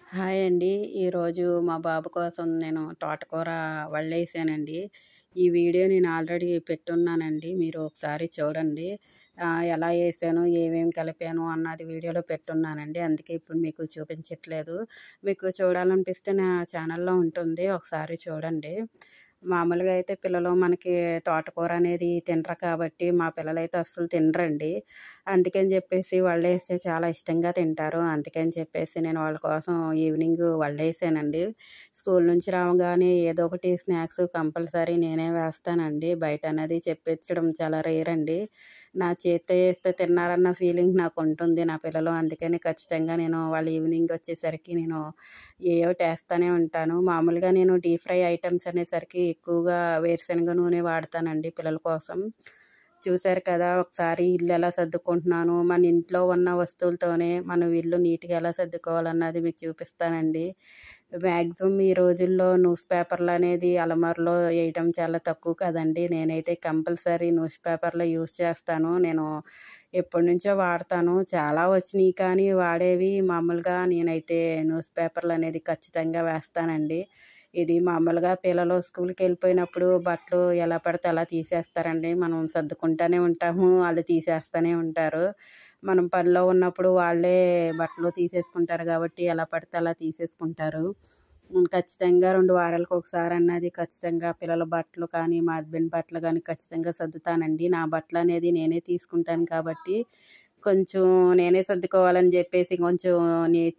Hi అండి. ఈరోజు మా బాబు కోసం నేను తోటకూర వల్లేసానండి. ఈ వీడియో నేను ఆల్రెడీ పెట్టున్నానండి. మీరు ఒకసారి చూడండి. ఎలా ఏసాను, ఏమేమి కలిపాను అన్నది వీడియోలో పెట్టున్నానండి. అందుకే ఇప్పుడు మీకు చూపించట్లేదు. మీకు చూడాలనిపిస్తే నా ఛానల్‌లో ఉంటుంది. ఒకసారి చూడండి. మామూలుగా అయితే పిల్లలు మనకి తోటకూర అనేది తినరు కాబట్టి, మా పిల్లలైతే అస్సలు తినరండి. అందుకని చెప్పేసి వల్లేస్తే చాలా ఇష్టంగా తింటారు. అందుకని చెప్పేసి నేను వాళ్ళ కోసం ఈవినింగ్ వల్లేసానండి. స్కూల్ నుంచి రాగానే ఏదో ఒకటి స్నాక్స్ కంపల్సరీ నేనే వేస్తానండి. బయట అనేది చెప్పించడం చాలా రేర్ అండి. నా చేత్తో చేస్తే తిన్నారన్న ఫీలింగ్ నాకుంటుంది. నా పిల్లలు అందుకని ఖచ్చితంగా నేను వాళ్ళు ఈవినింగ్ వచ్చేసరికి నేను ఏయోటి ఏస్తానే ఉంటాను. మామూలుగా నేను డీప్ ఫ్రై ఐటెమ్స్ అనేసరికి ఎక్కువగా వేరుశనగ నూనె వాడతానండి పిల్లల కోసం. చూసారు కదా! ఒకసారి ఇల్లు ఎలా సర్దుకుంటున్నాను, మన ఇంట్లో ఉన్న వస్తువులతోనే మనం ఇల్లు నీట్‌గా ఎలా సర్దుకోవాలన్నది మీకు చూపిస్తానండి. మాక్సిమం ఈ రోజుల్లో న్యూస్ పేపర్‌లనేది అలమారులో ఏయటం చాలా తక్కువ కదండీ! నేనైతే కంపల్సరీ న్యూస్ పేపర్‌లో యూజ్ చేస్తాను. నేను ఎప్పటినుంచో వాడతాను. చాలా వచ్చినియి కానీ వాడేవి మామూలుగా నేనైతే న్యూస్ పేపర్‌లనేది ఖచ్చితంగా వేస్తానండి. ఇది మామూలుగా పిల్లలు స్కూల్‌కెళ్ళిపోయినప్పుడు బట్టలు ఎలా పడితే అలా తీసేస్తారండి. మనం సర్దుకుంటానే ఉంటాము. ఆళ్ళు తీసేస్తూనే ఉంటారు. మనం పనిలో ఉన్నప్పుడు వాళ్ళే బట్టలు తీసేసుకుంటారు కాబట్టి ఎలా పడితే అలా తీసేసుకుంటారు. ఖచ్చితంగా 2 వారాలకు ఒకసారన్నది ఖచ్చితంగా పిల్లల బట్టలు కానీ, మా హస్బెండ్ బట్టలు గానీ ఖచ్చితంగా సర్దుతానండి. నా బట్టలనేది నేనే తీసుకుంటాను కాబట్టి కొంచెం నేనే సర్దుకోవాలని జెప్పేసి కొంచెం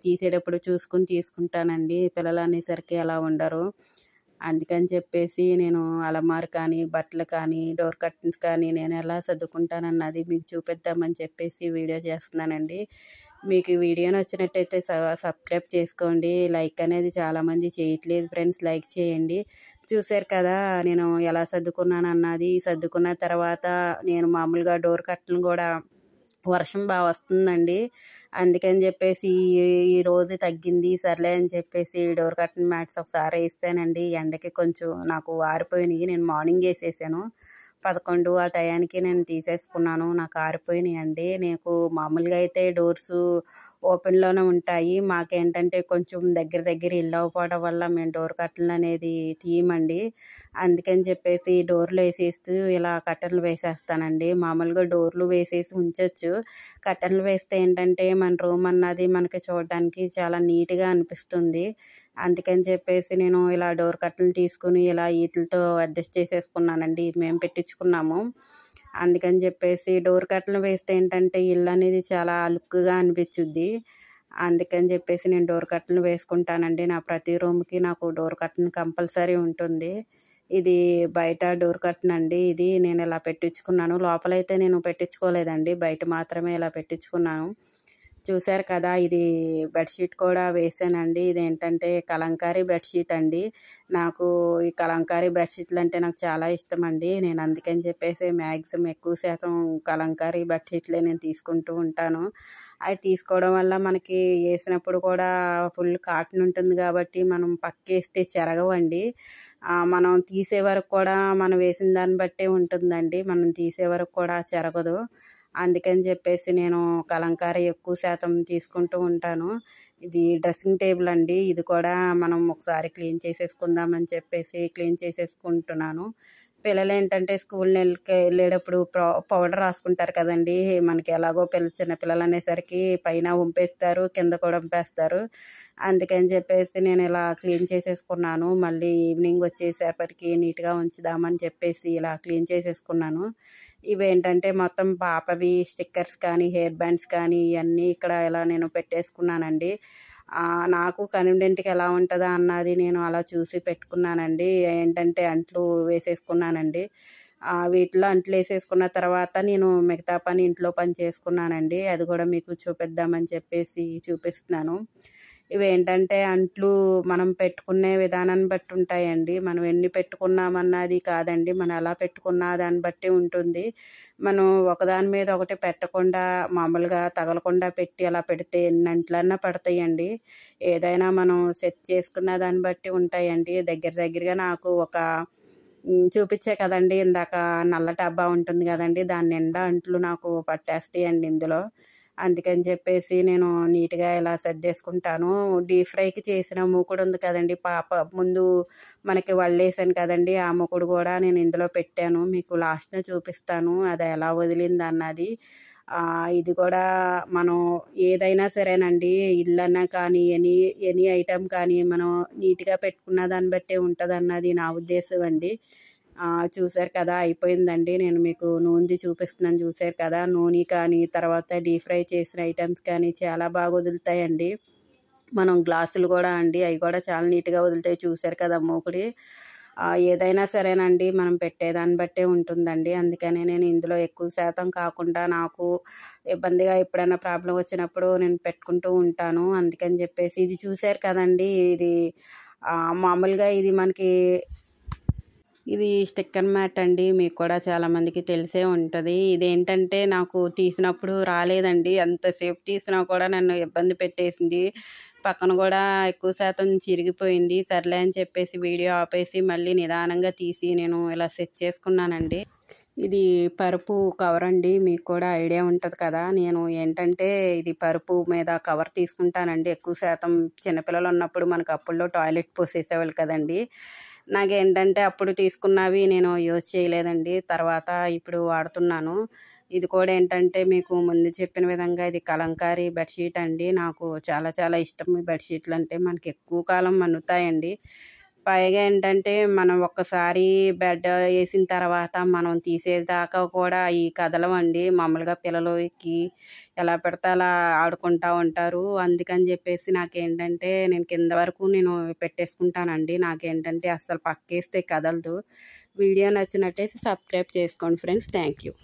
తీసేటప్పుడు చూసుకొని తీసుకుంటానండి. పిల్లలు అనేసరికి అలా ఉండరు. అందుకని చెప్పేసి నేను అలమార కానీ, బట్టలు కానీ, డోర్ కర్టెన్స్ కానీ నేను ఎలా సర్దుకుంటానన్నది మీకు చూపిద్దామని చెప్పేసి వీడియో చేస్తున్నానండి. మీకు ఈ వీడియో నచ్చినట్టయితే సబ్స్క్రైబ్ చేసుకోండి. లైక్ అనేది చాలామంది చేయట్లేదు ఫ్రెండ్స్. లైక్ చేయండి. చూసారు కదా! నేను ఎలా సర్దుకున్నానన్నది. సర్దుకున్న తర్వాత నేను మామూలుగా డోర్ కర్టెన్ గూడా వర్షం వస్తుందండి. అందుకని చెప్పేసి ఈరోజు తగ్గింది సర్లే అని చెప్పేసి డోర్ కర్టెన్ మ్యాట్స్ ఒకసారి ఏసానండి. ఎండకి కొంచెం నాకు ఆరిపోయినియి. నేను మార్నింగ్ ఏసేసాను. 11 ఆ టయానికి నేను తీసేసుకున్నాను. నాకు ఆరిపోయినియండి. నాకు మామూలుగా అయితే డోర్సు ఓపెన్‌లోనే ఉంటాయి. మాకేంటంటే కొంచెం దగ్గర దగ్గర ఇల్లు అవ్వకపోవడం వల్ల మేము డోర్ కర్టెన్‌లనేది తీయమండి. అందుకని చెప్పేసి డోర్లు ఏసేస్తూ ఇలా కర్టెన్లు వేసేస్తానండి. మామూలుగా డోర్లు వేసేసి ఉంచొచ్చు. కర్టెన్లు వేస్తే ఏంటంటే మన రూమ్ అన్నది మనకి చూడడానికి చాలా నీట్‌గా అనిపిస్తుంది. అందుకని చెప్పేసి నేను ఇలా డోర్ కర్టెన్లు తీసుకొని ఇలా ఈటిలతో అడ్జస్ట్ చేసేసుకున్నానండి. మేము పెట్టించుకున్నాము. అందుకని చెప్పేసి డోర్ కర్టెన్లు వేస్తే ఏంటంటే ఇల్లు అనేది చాలా లుక్‌గా అనిపిచ్చుద్ది. అందుకని చెప్పేసి నేను డోర్ కర్టెన్లు వేసుకుంటానండి. నా ప్రతి రూమ్‌కి నాకు డోర్ కర్టెన్ కంపల్సరీ ఉంటుంది. ఇది బయట డోర్ కర్టెన్ అండి. ఇది నేను ఇలా పెట్టించుకున్నాను. లోపలైతే నేను పెట్టించుకోలేదండి. బయట మాత్రమే ఇలా పెట్టించుకున్నాను. చూసారు కదా! ఇది బెడ్‌షీట్ కూడా వేసానండి. ఇదేంటంటే కలంకారీ బెడ్‌షీట్ అండి. నాకు ఈ కలంకారీ బెడ్‌షీట్లంటే నాకు చాలా ఇష్టమండి. నేను అందుకని చెప్పేసి మాక్సిమం ఎక్కువ శాతం కలంకారీ బెడ్‌షీట్లే నేను తీసుకుంటూ ఉంటాను. అయి తీసుకోవడం వల్ల మనకి ఏసినప్పుడు కూడా ఫుల్ కాటన్ ఉంటుంది కాబట్టి మనం పక్కేస్తే చెరగవండి. మనం తీసే వరకు కూడా మనం వేసిన దాన్ని బట్టే ఉంటుందండి. మనం తీసే వరకు కూడా చెరగదు. అందుకని చెప్పేసి నేను కలంకారీ ఎక్కువ శాతం తీసుకుంటూ ఉంటాను. ఇది డ్రెస్సింగ్ టేబుల్ అండి. ఇది కూడా మనం ఒకసారి క్లీన్ చేసేసుకుందామని చెప్పేసి క్లీన్ చేసేసుకుంటున్నాను. పిల్లలేంటంటే వెళ్ళేటప్పుడు పౌడర్ రాసుకుంటారు కదండీ! మనకి ఎలాగో చిన్న పిల్లలనేసరికి పైన వంపేస్తారు, కింద కూడా వంపేస్తారు. అందుకని చెప్పేసి నేను ఇలా క్లీన్ చేసేసుకున్నాను. మళ్ళీ ఈవినింగ్ వచ్చేసేపటికి నీట్‌గా ఉంచుదామని చెప్పేసి ఇలా క్లీన్ చేసేసుకున్నాను. ఇవేంటంటే మొత్తం పాపవి స్టిక్కర్స్ కానీ, హెయిర్ బ్యాండ్స్ కానీ ఇయన్నీ ఇక్కడ ఇలా నేను పెట్టేసుకున్నానండి. నాకు కన్వీనియంట్‌గా ఎలా ఉంటదా అన్నది నేను అలా చూసి పెట్టుకున్నానండి. ఏంటంటే అంట్లు వేసేసుకున్నానండి. వీటిలో అంట్లేసేసుకున్న తర్వాత నేను మిగతా పని ఇంట్లో పని చేసుకున్నానండి. అది కూడా మీకు చూపిద్దామని చెప్పేసి చూపిస్తున్నాను. ఇవేంటంటే అంట్లు మనం పెట్టుకునే విధానాన్ని బట్టి ఉంటాయండి. మనం ఎన్ని పెట్టుకున్నామన్నది కాదండి. మనం ఎలా పెట్టుకున్న దాన్ని బట్టి ఉంటుంది. మనం ఒకదాని మీద ఒకటి పెట్టకుండా మామూలుగా తగలకుండా పెట్టి అలా పెడితే ఎన్ని అంట్లన్నా పడతాయండి. ఏదైనా మనం సెట్ చేసుకున్న దాన్ని బట్టి ఉంటాయండి. దగ్గరగా నాకు ఒక చూపిచ్చా కదండీ ఇందాక నల్ల డబ్బా ఉంటుంది గదండీ! దాని నిండా అంట్లు నాకు పట్టేస్తాయండి ఇందులో. అందుకని చెప్పేసి నేను నీట్‌గా ఇలా సర్దేసుకుంటాను. డీప్ ఫ్రైకి చేసిన మూకుడు ఉంది కదండీ! ముందు మనకి వడలేసాను కదండీ! ఆ మూకుడు కూడా నేను ఇందులో పెట్టాను. మీకు లాస్ట్‌న చూపిస్తాను అది ఎలా వదిలిందన్నది. ఇది కూడా మనం ఏదైనా సరేనండి, ఇల్లన్నా కానీ ఎనీ ఐటెమ్ కానీ మనం నీట్‌గా పెట్టుకున్న దాన్ని బట్టే ఉంటదన్నది నా ఉద్దేశం అండి. చూసారు కదా! అయిపోయిందండి. నేను మీకు నూనెది చూపిస్తున్నాను చూసారు కదా! నూనె కానీ, తర్వాత డీప్ ఫ్రై చేసిన ఐటెమ్స్ కానీ చాలా బాగా వదులుతాయండి. మనం గ్లాసులు కూడా అండి, అవి కూడా చాలా నీట్‌గా వదులుతాయి. చూసారు కదా మూకుడి. ఏదైనా సరేనండి, మనం పెట్టేదాన్ని బట్టే ఉంటుందండి. అందుకనే నేను ఇందులో ఎక్కువ శాతం కాకుండా నాకు ఇబ్బందిగా ఎప్పుడైనా ప్రాబ్లమ్ వచ్చినప్పుడు నేను పెట్టుకుంటూ ఉంటాను. అందుకని చెప్పేసి ఇది చూసారు కదండీ! ఇది మామూలుగా ఇది స్టిక్కర్ మ్యాట్ అండి. మీకు కూడా చాలామందికి తెలిసే ఉంటది. ఇదేంటంటే నాకు తీసినప్పుడు రాలేదండి. ఎంతసేపు తీసినా కూడా నన్ను ఇబ్బంది పెట్టేసింది. పక్కన కూడా ఎక్కువ శాతం చిరిగిపోయింది. సర్లే అని చెప్పేసి వీడియో ఆపేసి మళ్ళీ నిదానంగా తీసి నేను ఇలా సెట్ చేసుకున్నానండి. ఇది పరుపు కవర్ అండి. మీకు కూడా ఐడియా ఉంటది కదా! నేను ఏంటంటే ఇది పరుపు మీద కవర్ తీసుకుంటానండి. ఎక్కువ శాతం చిన్నపిల్లలు ఉన్నప్పుడు మనకు అప్పుల్లో టాయిలెట్ పోసేసేవాళ్ళు కదండీ! నాకేంటంటే అప్పుడు తీసుకున్నవి నేను యూజ్ చేయలేదండి. తర్వాత ఇప్పుడు వాడుతున్నాను. ఇది కూడా ఏంటంటే మీకు ముందు చెప్పిన విధంగా ఇది కలంకారీ బెడ్‌షీట్ అండి. నాకు చాలా చాలా ఇష్టం ఈ బెడ్‌షీట్లంటే. మనకి ఎక్కువ కాలం మన్నుతాయండి. పైగా ఏంటంటే మనం ఒక్కసారి బెడ్ ఏసిన తర్వాత మనం తీసేదాకా కూడా అయి కదలవండి. మామూలుగా పిల్లలు ఎక్కి ఎలా పడితే అలా ఆడుకుంటా ఉంటారు. అందుకని చెప్పేసి నాకేంటంటే నేను కింద వరకు నేను పెట్టేసుకుంటానండి. నాకేంటంటే అస్సలు పక్కేస్తే కదలదు. వీడియో నచ్చినట్టయితే సబ్స్క్రైబ్ చేసుకోండి ఫ్రెండ్స్. Thank you.